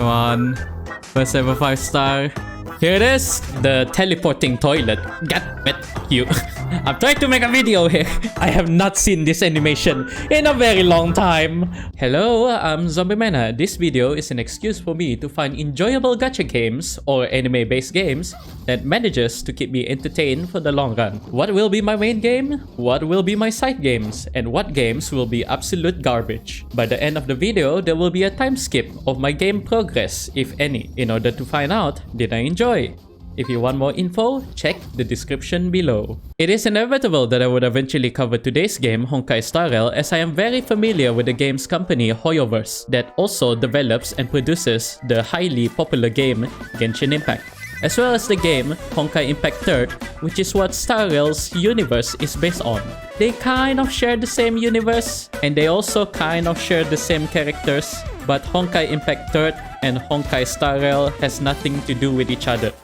Come on. First ever 5-star. Here it is. The teleporting toilet. God damn you. I'm trying to make a video here. I have not seen this animation in a very long time. Hello, I'm ZombieMana. This video is an excuse for me to find enjoyable gacha games or anime-based games that manages to keep me entertained for the long run. What will be my main game? What will be my side games? And what games will be absolute garbage? By the end of the video, there will be a time skip of my game progress, if any, in order to find out did I enjoy. If you want more info, check the description below. It is inevitable that I would eventually cover today's game, HonkaiStarRail, as I am very familiar with the game's company, Hoyoverse, that also develops and produces the highly popular game, Genshin Impact, as well as the game, Honkai Impact 3rd, which is what StarRail's universe is based on. They kind of share the same universe, and they also kind of share the same characters, but Honkai Impact 3rd and HonkaiStarRail has nothing to do with each other.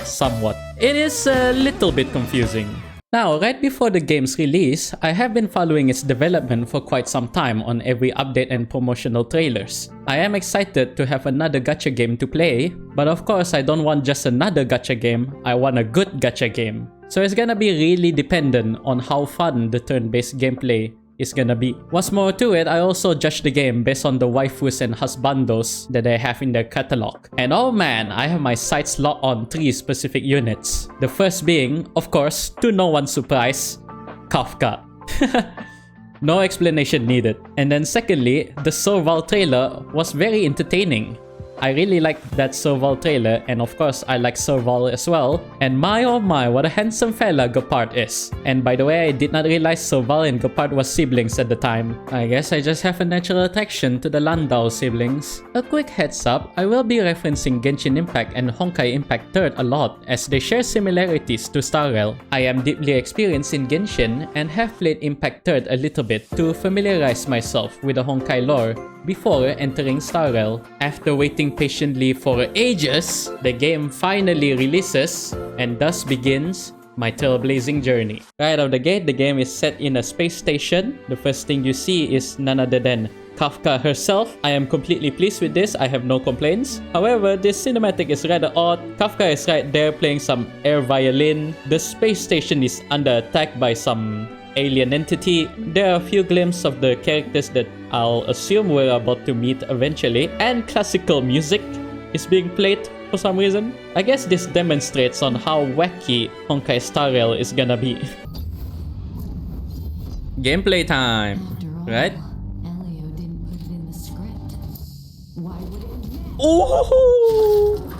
Somewhat. It is a little bit confusing. Now, right before the game's release, I have been following its development for quite some time on every update and promotional trailers. I am excited to have another gacha game to play, but of course I don't want just another gacha game, I want a good gacha game. So it's gonna be really dependent on how fun the turn-based gameplay is gonna be. What's more to it, I also judge the game based on the waifus and husbandos that they have in their catalog. And oh man, I have my sights locked on 3 specific units. The first being, of course, to no one's surprise, Kafka. No explanation needed. And then secondly, the Sorval trailer was very entertaining. I really liked that Sorval trailer, and of course I like Sorval as well. And my oh my, what a handsome fella Gopard is. And by the way, I did not realize Sorval and Gopard was siblings at the time. I guess I just have a natural attraction to the Landau siblings. A quick heads up, I will be referencing Genshin Impact and Honkai Impact 3rd a lot as they share similarities to StarRail. I am deeply experienced in Genshin and have played Impact 3rd a little bit to familiarize myself with the Honkai lore before entering StarRail. After waiting patiently for ages, the game finally releases and thus begins my trailblazing journey. Right out of the gate, the game is set in a space station. The first thing you see is none other than Kafka herself. I am completely pleased with this, I have no complaints. However, this cinematic is rather odd. Kafka is right there playing some air violin. The space station is under attack by some alien entity. There are a few glimpses of the characters that I'll assume we're about to meet eventually, and classical music is being played for some reason. I guess this demonstrates on how wacky HonkaiStarRail is gonna be. Gameplay time, right? Ooh!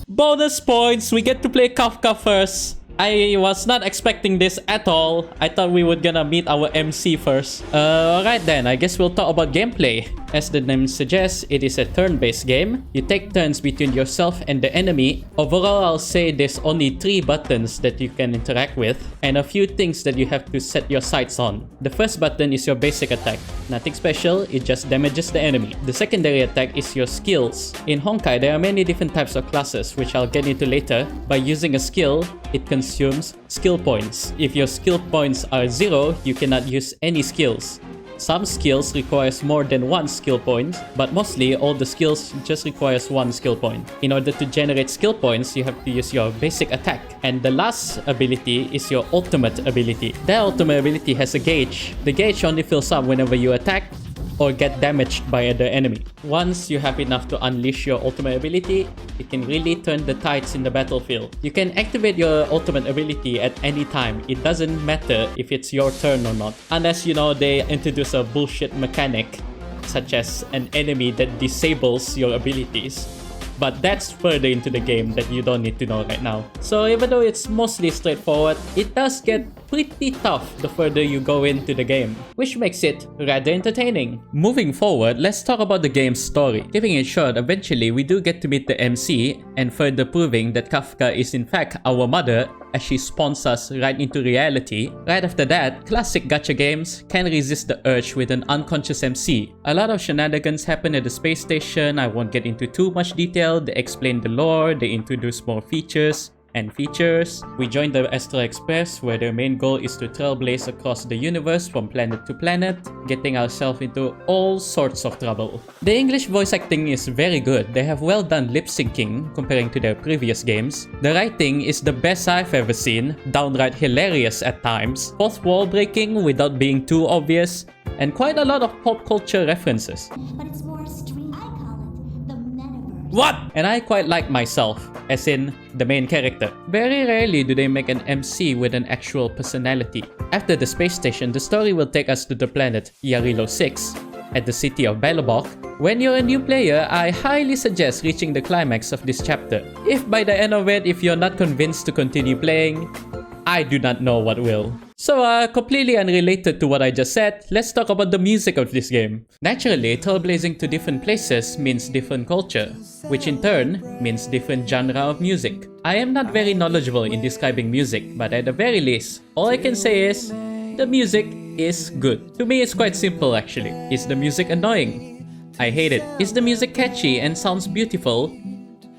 Bonus points! We get to play Kafka first. I was not expecting this at all. I thought we were gonna meet our MC first. Alright then, I guess we'll talk about gameplay. As the name suggests, it is a turn-based game. You take turns between yourself and the enemy. Overall, I'll say there's only 3 buttons that you can interact with and a few things that you have to set your sights on. The first button is your basic attack. Nothing special, it just damages the enemy. The secondary attack is your skills. In Honkai, there are many different types of classes, which I'll get into later. By using a skill, it consumes skill points. If your skill points are 0, you cannot use any skills. Some skills requires more than 1 skill point, but mostly all the skills just requires 1 skill point. In order to generate skill points, you have to use your basic attack. And the last ability is your ultimate ability. That ultimate ability has a gauge. The gauge only fills up whenever you attack or get damaged by the enemy. Once you have enough to unleash your ultimate ability, it can really turn the tides in the battlefield. You can activate your ultimate ability at any time. It doesn't matter if it's your turn or not. Unless, you know, they introduce a bullshit mechanic, such as an enemy that disables your abilities. But that's further into the game that you don't need to know right now. So even though it's mostly straightforward, it does get pretty tough the further you go into the game, which makes it rather entertaining. Moving forward, let's talk about the game's story. Keeping it short, eventually we do get to meet the MC and further proving that Kafka is in fact our mother as she spawns us right into reality. Right after that, classic gacha games can't resist the urge with an unconscious MC. A lot of shenanigans happen at the space station. I won't get into too much detail. They explain the lore, they introduce more features, and features. We join the Astral Express, where their main goal is to trailblaze across the universe from planet to planet, getting ourselves into all sorts of trouble. The English voice acting is very good. They have well done lip syncing comparing to their previous games. The writing is the best I've ever seen, downright hilarious at times, fourth wall breaking without being too obvious, and quite a lot of pop culture references. But it's more stream. I call it the metaverse. What? And I quite like myself, as in the main character. Very rarely do they make an MC with an actual personality. After the space station, the story will take us to the planet Yarilo 6 at the city of Belobok. When you're a new player, I highly suggest reaching the climax of this chapter. If by the end of it, if you're not convinced to continue playing, I do not know what will. So completely unrelated to what I just said, let's talk about the music of this game. Naturally, trailblazing to different places means different culture, which in turn means different genre of music. I am not very knowledgeable in describing music, but at the very least, all I can say is, the music is good. To me, it's quite simple actually. Is the music annoying? I hate it. Is the music catchy and sounds beautiful?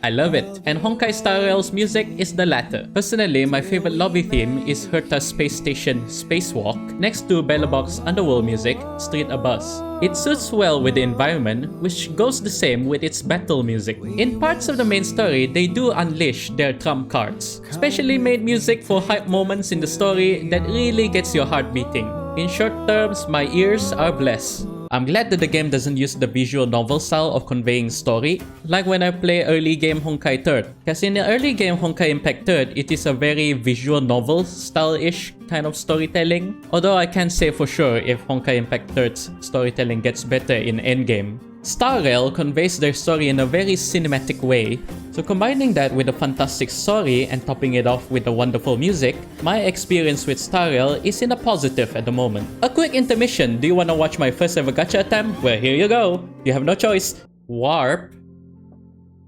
I love it. And HonkaiStarRail's music is the latter. Personally, my favorite lobby theme is Herta's Space Station Spacewalk, next to Belobok's underworld music, Street A Buzz. It suits well with the environment, which goes the same with its battle music. In parts of the main story, they do unleash their trump cards. Specially made music for hype moments in the story that really gets your heart beating. In short terms, my ears are blessed. I'm glad that the game doesn't use the visual novel style of conveying story, like when I play early game Honkai 3rd. Cause in the early game Honkai Impact 3rd, it is a very visual novel style-ish kind of storytelling. Although I can't say for sure if Honkai Impact 3rd's storytelling gets better in endgame. StarRail conveys their story in a very cinematic way, so combining that with a fantastic story and topping it off with the wonderful music, my experience with StarRail is in a positive at the moment. A quick intermission. Do you want to watch my first ever gacha attempt? Well, here you go. You have no choice. Warp.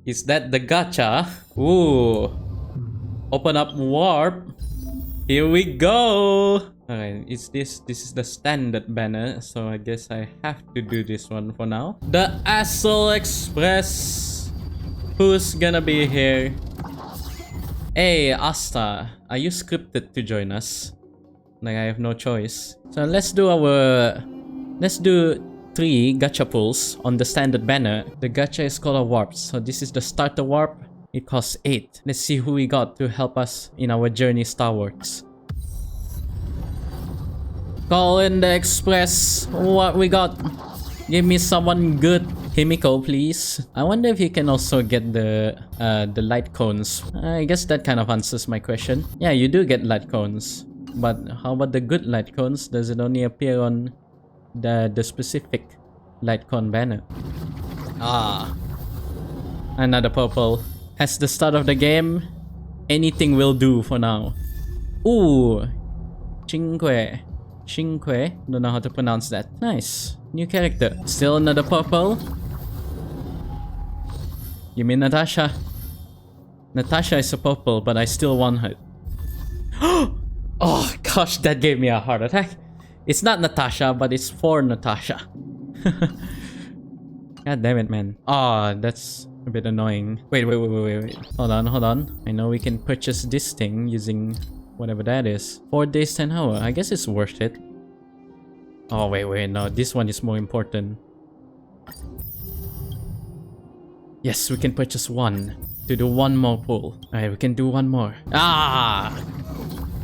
Is that the gacha? Ooh. Open up Warp. Here we go. Alright, this is the standard banner, so I guess I have to do this one for now. The Astral Express. Who's gonna be here? Hey, Asta, are you scripted to join us? Like, I have no choice. So let's do 3 gacha pulls on the standard banner. The gacha is called a warp, so this is the starter warp. It costs 8. Let's see who we got to help us in our journey Starworks. Call in the express. What we got? Give me someone good. Himiko, please. I wonder if you can also get the light cones. I guess that kind of answers my question. Yeah, you do get light cones. But how about the good light cones? Does it only appear on the specific light cone banner? Ah. Another purple. As the start of the game, anything will do for now. Ooh. Cinque. Don't know how to pronounce that. Nice. New character. Still another purple. You mean Natasha? Natasha is a purple, but I still want her. Oh gosh, that gave me a heart attack. It's not Natasha, but it's for Natasha. God damn it, man. Oh, that's a bit annoying. Wait. Hold on. I know we can purchase this thing using whatever that is. 4 days, 10 hours. I guess it's worth it. Oh, wait. No, this one is more important. Yes, we can purchase one to do one more pull. Alright, we can do one more. Ah!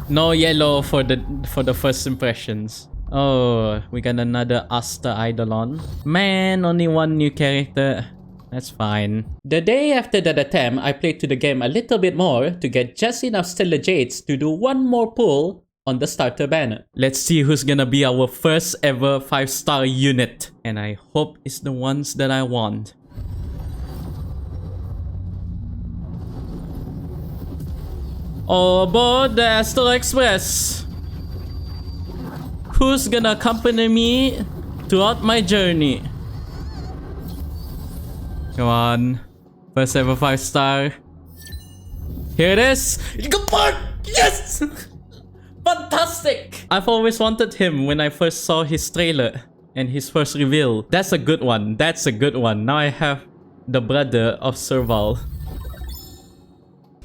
No yellow for the first impressions. Oh, we got another Asta Eidolon. Man, only one new character. That's fine. The day after that attempt, I played to the game a little bit more to get just enough Stellar Jades to do one more pull on the starter banner. Let's see who's gonna be our first ever 5-star unit. And I hope it's the ones that I want. Aboard the Astral Express. Who's gonna accompany me throughout my journey? Come on. First ever 5-star. Here it is. Good part! Yes! Fantastic! I've always wanted him when I first saw his trailer and his first reveal. That's a good one. Now I have the brother of Serval.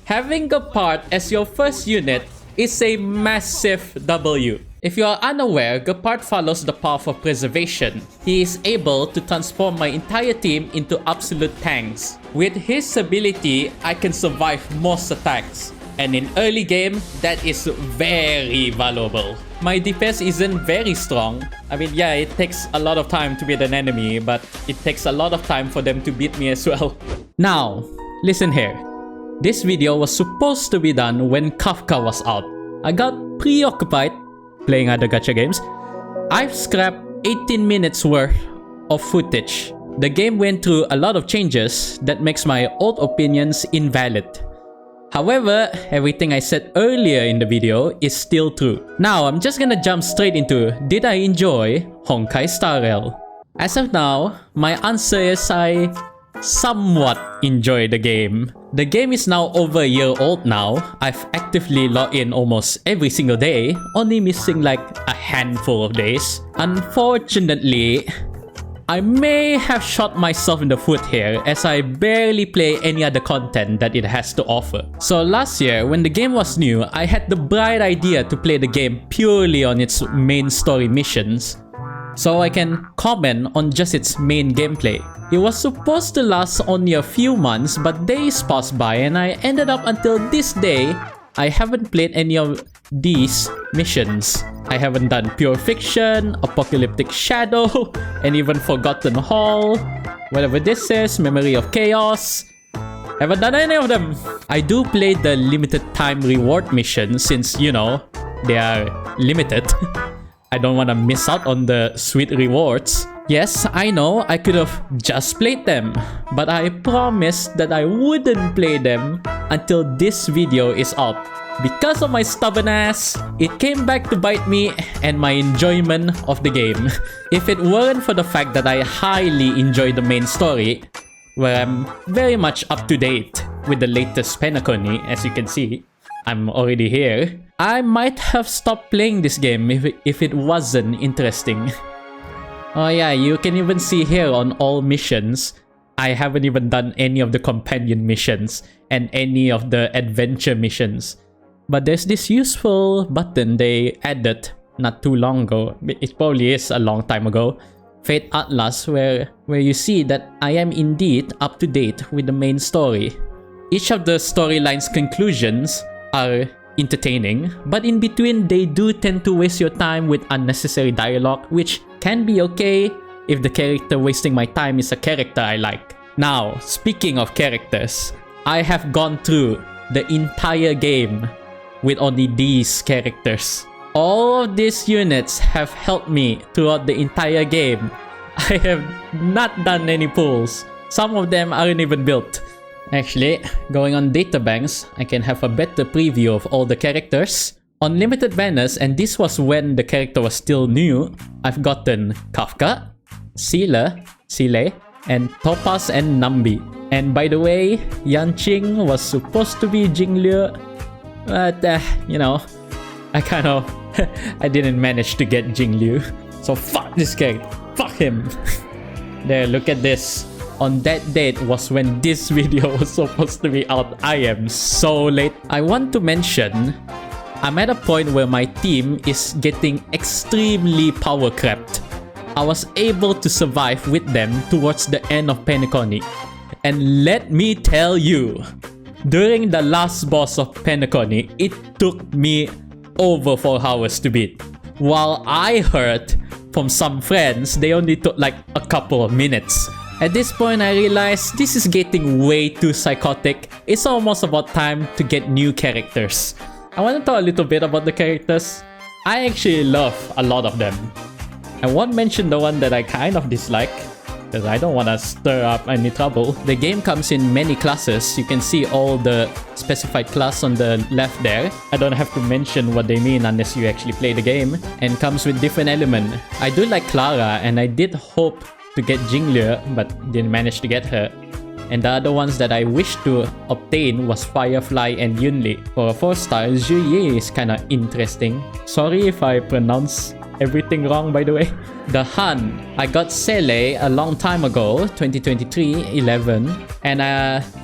Having a part as your first unit is a massive W. If you are unaware, Gepard follows the path of preservation. He is able to transform my entire team into absolute tanks. With his ability, I can survive most attacks. And in early game, that is very valuable. My defense isn't very strong. I mean, yeah, it takes a lot of time to beat an enemy, but it takes a lot of time for them to beat me as well. Now, listen here. This video was supposed to be done when Kafka was out. I got preoccupied playing other gacha games. I've scrapped 18 minutes worth of footage. The game went through a lot of changes that makes my old opinions invalid. However, everything I said earlier in the video is still true. Now, I'm just gonna jump straight into, did I enjoy HonkaiStarRail? As of now, my answer is I somewhat enjoy the game. The game is now over a year old now. I've actively logged in almost every single day, only missing like a handful of days. Unfortunately, I may have shot myself in the foot here as I barely play any other content that it has to offer. So last year, when the game was new, I had the bright idea to play the game purely on its main story missions, so I can comment on just its main gameplay. It was supposed to last only a few months, but days passed by and I ended up until this day, I haven't played any of these missions. I haven't done Pure Fiction, Apocalyptic Shadow, and even Forgotten Hall, whatever this is, Memory of Chaos. Haven't done any of them. I do play the limited time reward missions since, you know, they are limited. I don't want to miss out on the sweet rewards. Yes, I know I could have just played them, but I promised that I wouldn't play them until this video is out. Because of my stubborn ass, it came back to bite me and my enjoyment of the game. If it weren't for the fact that I highly enjoy the main story, where I'm very much up to date with the latest Penacony, as you can see, I'm already here, I might have stopped playing this game if it wasn't interesting. Oh yeah, you can even see here on all missions, I haven't even done any of the companion missions and any of the adventure missions. But there's this useful button they added not too long ago. It probably is a long time ago. Fate Atlas, where you see that I am indeed up to date with the main story. Each of the storyline's conclusions are entertaining, but in between they do tend to waste your time with unnecessary dialogue, which can be okay if the character wasting my time is a character I like. Now, speaking of characters, I have gone through the entire game with only these characters. All of these units have helped me throughout the entire game. I have not done any pulls. Some of them aren't even built. Actually, going on databanks, I can have a better preview of all the characters. On limited banners, and this was when the character was still new, I've gotten Kafka, Sile, and Topaz and Nambi. And by the way, Yanqing was supposed to be Jingliu, but you know, I didn't manage to get Jingliu. So fuck this guy, fuck him. There, look at this. On that date was when this video was supposed to be out. I am so late. I want to mention, I'm at a point where my team is getting extremely power crept. I was able to survive with them towards the end of Penacony. And let me tell you, during the last boss of Penacony, it took me over 4 hours to beat. While I heard from some friends, they only took like a couple of minutes. At this point, I realized this is getting way too psychotic. It's almost about time to get new characters. I want to talk a little bit about the characters. I actually love a lot of them. I won't mention the one that I kind of dislike, because I don't want to stir up any trouble. The game comes in many classes. You can see all the specified class on the left there. I don't have to mention what they mean unless you actually play the game. And comes with different elements. I do like Clara, and I did hope to get Jingliu, but didn't manage to get her. And the other ones that I wished to obtain was Firefly and Yunli. For a 4-star, Zhuyi is kinda interesting. Sorry if I pronounce everything wrong, by the way. The Han, I got Sele a long time ago, 2023, 11. And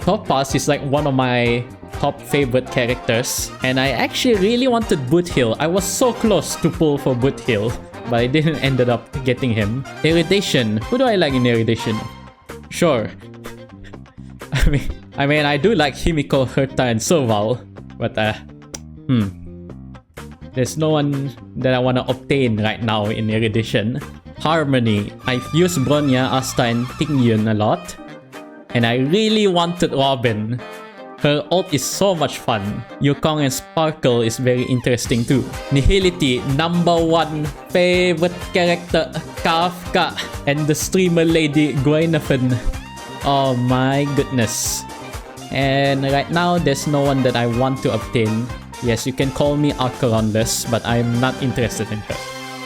Topaz is like one of my top favorite characters. And I actually really wanted Boothill. I was so close to pull for Boothill, but I didn't ended up getting him. Irradiation. Who do I like in Irradiation? Sure. I mean, I do like Himiko, Herta, and Soval, but there's no one that I want to obtain right now in Irradiation. Harmony. I've used Bronya, Asta, and Tingyun a lot, and I really wanted Robin. Her ult is so much fun. Yukong and Sparkle is very interesting too. Nihility, #1 favorite character, Kafka, and the streamer lady Guinevere. Oh my goodness. And right now, there's no one that I want to obtain. Yes, you can call me Acheronless, but I'm not interested in her.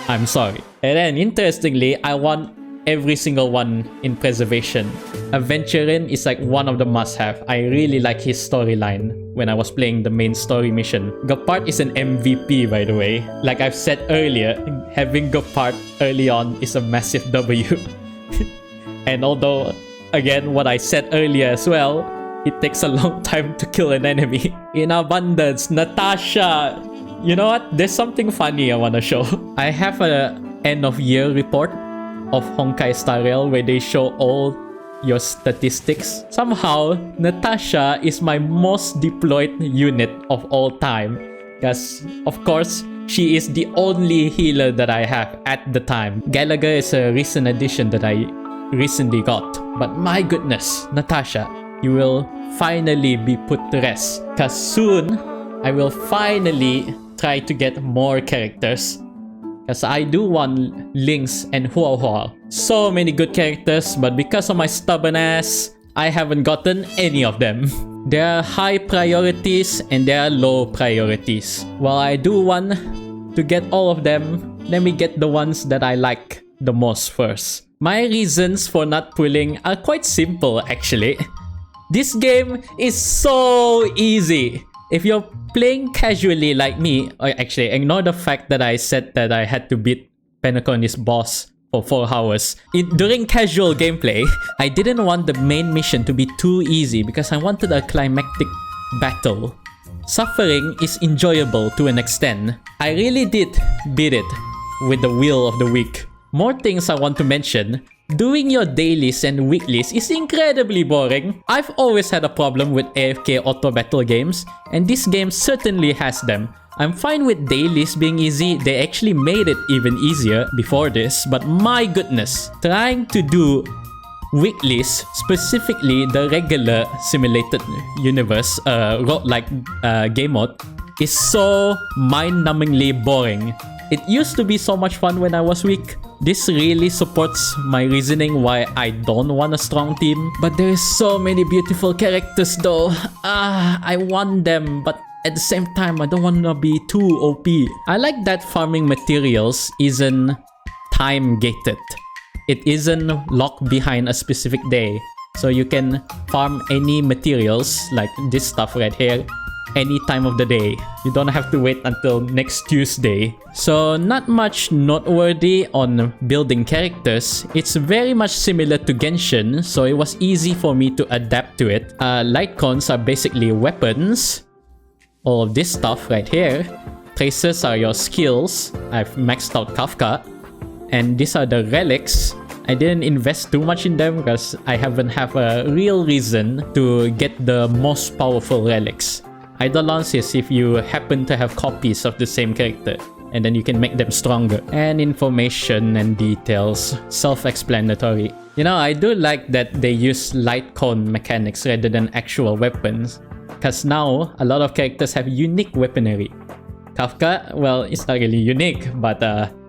I'm sorry. And then, interestingly, I want every single one in Preservation. Aventurin is like one of the must-have. I really like his storyline when I was playing the main story mission. Gepard is an MVP, by the way. Like I've said earlier, having Gepard early on is a massive W. And although, again, what I said earlier as well, it takes a long time to kill an enemy. In abundance, Natasha. You know what? There's something funny I want to show. I have a end of year report of HonkaiStarRail where they show all your statistics. Somehow, Natasha is my most deployed unit of all time. Because, of course, she is the only healer that I have at the time. Gallagher is a recent addition that I recently got. But my goodness, Natasha, you will finally be put to rest. Because soon, I will finally try to get more characters. Because I do want Lynx and Hua Hua. So many good characters, but because of my stubborn ass, I haven't gotten any of them. There are high priorities and there are low priorities. While I do want to get all of them, let me get the ones that I like the most first. My reasons for not pulling are quite simple actually. This game is so easy. If you're playing casually like me, or actually ignore the fact that I said that I had to beat Penacony's boss for 4 hours. During casual gameplay, I didn't want the main mission to be too easy because I wanted a climactic battle. Suffering is enjoyable to an extent. I really did beat it with the Wheel of the Week. More things I want to mention. Doing your dailies and weeklies is incredibly boring. I've always had a problem with AFK auto battle games, and this game certainly has them. I'm fine with dailies being easy. They actually made it even easier before this, but my goodness, trying to do weeklies, specifically the regular simulated universe game mode, is so mind-numbingly boring. It used to be so much fun when I was weak. This really supports my reasoning why I don't want a strong team. But there is so many beautiful characters though. I want them, but at the same time, I don't want to be too OP. I like that farming materials isn't time-gated. It isn't locked behind a specific day. So you can farm any materials, like this stuff right here, any time of the day. You don't have to wait until next Tuesday. So not much noteworthy on building characters. It's very much similar to Genshin, so it was easy for me to adapt to it. Light cons are basically weapons. All of this stuff right here. Traces are your skills. I've maxed out Kafka. And these are the relics. I didn't invest too much in them because I haven't have a real reason to get the most powerful relics. Eidolons is if you happen to have copies of the same character, and then you can make them stronger. And information and details, self-explanatory. You know, I do like that they use light cone mechanics rather than actual weapons, because now a lot of characters have unique weaponry. Kafka, well, it's not really unique, but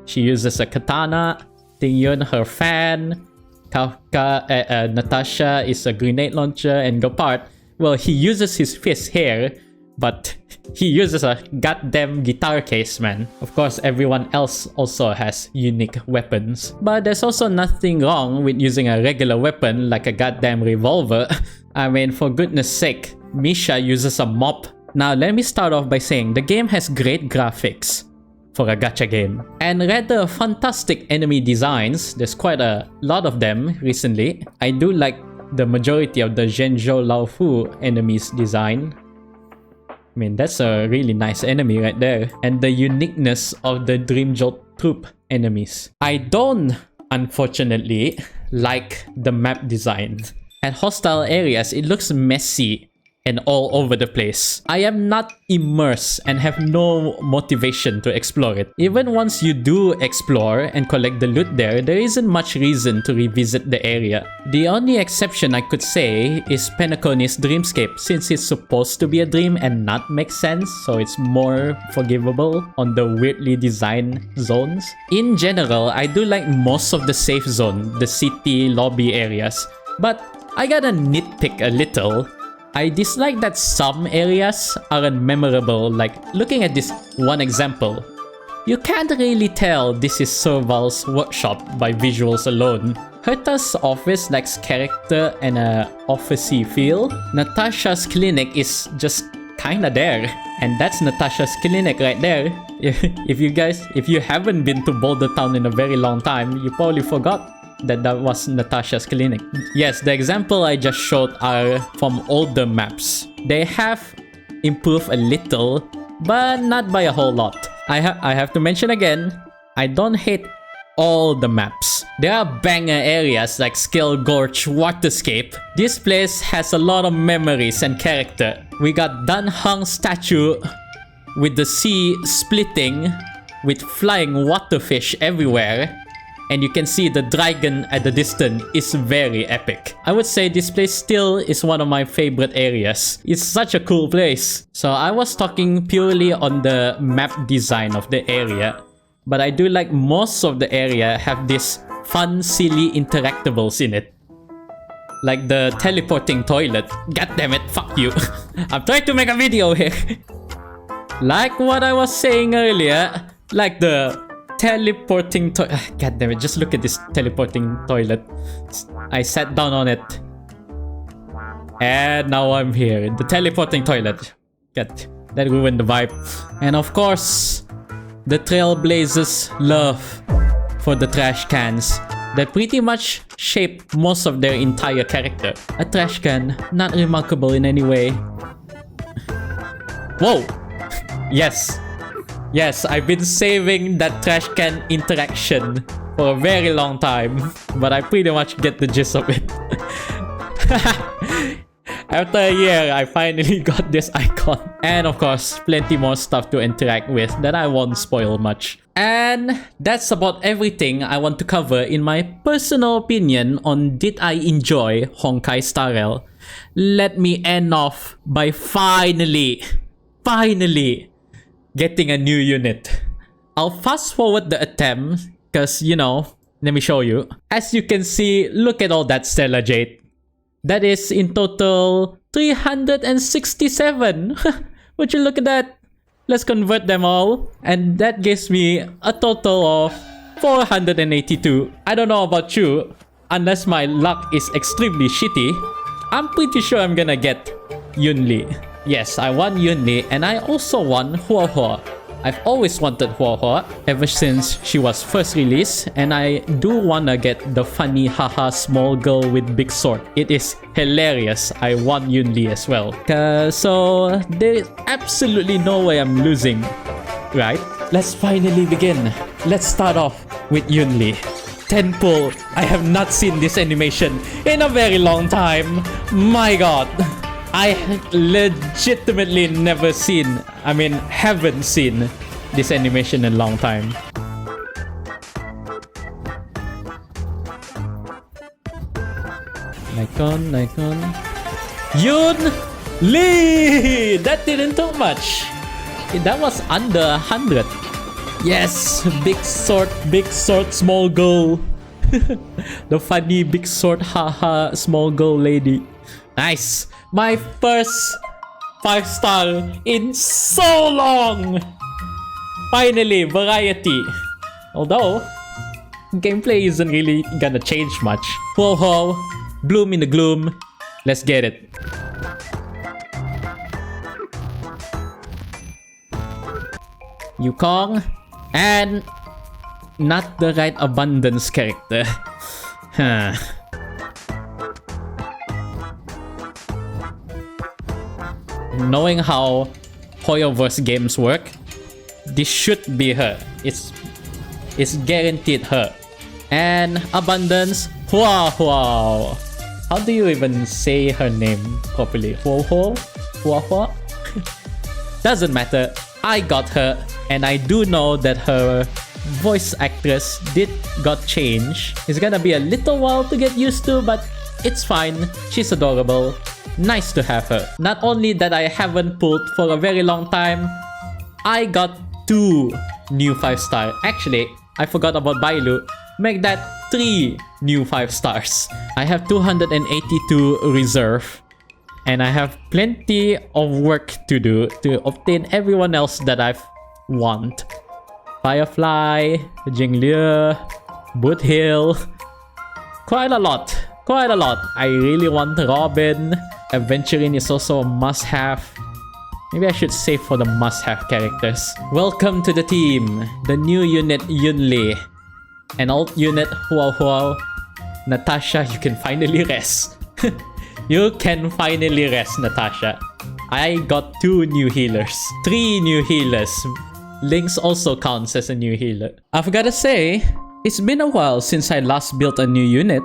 she uses a katana. Tingyun, her fan. Kafka, Natasha is a grenade launcher, and Gepard, well, he uses his fist here, but he uses a goddamn guitar case, man. Of course, everyone else also has unique weapons. But there's also nothing wrong with using a regular weapon like a goddamn revolver. I mean, for goodness sake, Misha uses a mop. Now, let me start off by saying the game has great graphics for a gacha game. And rather fantastic enemy designs. There's quite a lot of them recently. I do like the majority of the Zhenzhou Laofu enemies design. mean, that's a really nice enemy right there. And the uniqueness of the Dream Jolt troop enemies. I don't, unfortunately, like the map design. At hostile areas, it looks messy and all over the place. I am not immersed and have no motivation to explore it. Even once you do explore and collect the loot there isn't much reason to revisit the area. The only exception I could say is Penacony's Dreamscape, since it's supposed to be a dream and not make sense, so it's more forgivable on the weirdly designed zones. In general, I do like most of the safe zone, the city lobby areas, but I gotta nitpick a little. I dislike that some areas aren't memorable, like looking at this one example. You can't really tell this is Serval's workshop by visuals alone. Herta's office lacks character and a officey feel. Natasha's clinic is just kinda there. And that's Natasha's clinic right there. If you haven't been to Boulder Town in a very long time, you probably forgot that was Natasha's clinic. Yes, the example I just showed are from older maps. They have improved a little, but not by a whole lot. I have to mention again, I don't hate all the maps. There are banger areas like Skill Gorge Waterscape. This place has a lot of memories and character. We got Dan Hung statue with the sea splitting with flying waterfish everywhere. And you can see the dragon at the distance is very epic. I would say this place still is one of my favorite areas. It's such a cool place. So I was talking purely on the map design of the area. But I do like most of the area have this fun, silly interactables in it. Like the teleporting toilet. God damn it, fuck you. I'm trying to make a video here. Like what I was saying earlier, like the teleporting toilet. God damn it, just look at this teleporting toilet. I sat down on it. And now I'm here. The teleporting toilet. God, that ruined the vibe. And of course, the Trailblazers' love for the trash cans that pretty much shape most of their entire character. A trash can, not remarkable in any way. Whoa! Yes. Yes, I've been saving that trash can interaction for a very long time, but I pretty much get the gist of it. After a year, I finally got this icon. And of course, plenty more stuff to interact with that I won't spoil much. And that's about everything I want to cover in my personal opinion on did I enjoy HonkaiStarRail. Let me end off by finally getting a new unit. I'll fast forward the attempt because, you know, let me show you. As you can see, look at all that Stellar Jade. That is in total 367. Would you look at that? Let's convert them all. And that gives me a total of 482. I don't know about you. Unless my luck is extremely shitty, I'm pretty sure I'm gonna get Yunli. Yes, I want Yunli and I also want Hua Hua. I've always wanted Hua Hua ever since she was first released, and I do wanna get the funny haha small girl with big sword. It is hilarious. I want Yunli as well. So there is absolutely no way I'm losing, right? Let's finally begin. Let's start off with Yunli. 10 pull. I have not seen this animation in a very long time. My god. I legitimately never seen, haven't seen this animation in a long time. Nikon. Yun Lee! That didn't take much. That was under 100. Yes, big sword, small girl. The funny big sword, haha, small girl lady. Nice. My first 5-star in so long. Finally, variety. Although, gameplay isn't really gonna change much. Whoa, bloom in the gloom. Let's get it. Yukong. And not the right abundance character. Huh. Knowing how Hoyoverse games work, this should be her. It's guaranteed her. And Abundance, wow. How do you even say her name properly? Hua. Doesn't matter. I got her, and I do know that her voice actress got changed. It's gonna be a little while to get used to, but it's fine. She's adorable. Nice to have her. Not only that I haven't pulled for a very long time, I got 2 new 5-star. Actually, I forgot about Bailu. Make that 3 new 5 stars. I have 282 reserve. And I have plenty of work to do to obtain everyone else that I want. Firefly, Jingliu, Boot Hill. Quite a lot. I really want Robin. Adventuring is also a must-have. Maybe I should save for the must-have characters. Welcome to the team. The new unit Yunli. An old unit Hua. Natasha, you can finally rest. You can finally rest, Natasha. I got 2 new healers. 3 new healers. Lynx also counts as a new healer. I've gotta say, it's been a while since I last built a new unit.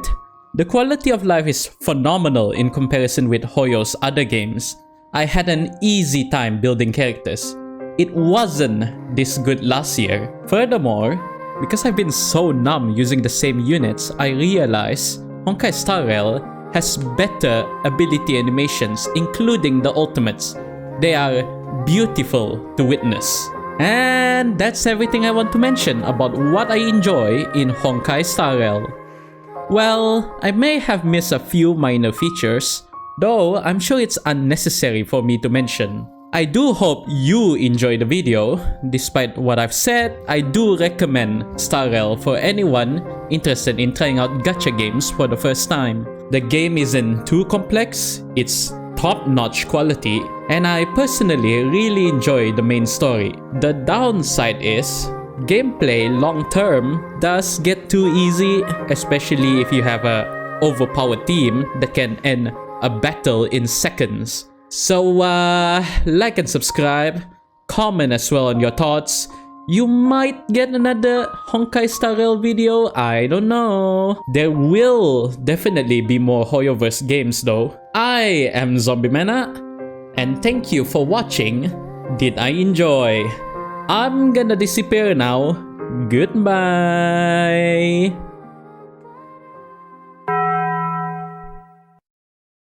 The quality of life is phenomenal in comparison with Hoyo's other games. I had an easy time building characters. It wasn't this good last year. Furthermore, because I've been so numb using the same units, I realized HonkaiStarRail has better ability animations, including the ultimates. They are beautiful to witness. And that's everything I want to mention about what I enjoy in HonkaiStarRail. Well, I may have missed a few minor features, though I'm sure it's unnecessary for me to mention. I do hope you enjoy the video. Despite what I've said, I do recommend StarRail for anyone interested in trying out gacha games for the first time. The game isn't too complex, it's top-notch quality, and I personally really enjoy the main story. The downside is, gameplay long-term does get too easy, especially if you have a overpowered team that can end a battle in seconds. So like and subscribe, comment as well on your thoughts. You might get another HonkaiStarRail video, I don't know. There will definitely be more Hoyoverse games though. I am ZombieMana, and thank you for watching. Did I enjoy? I'm gonna disappear now. Goodbye.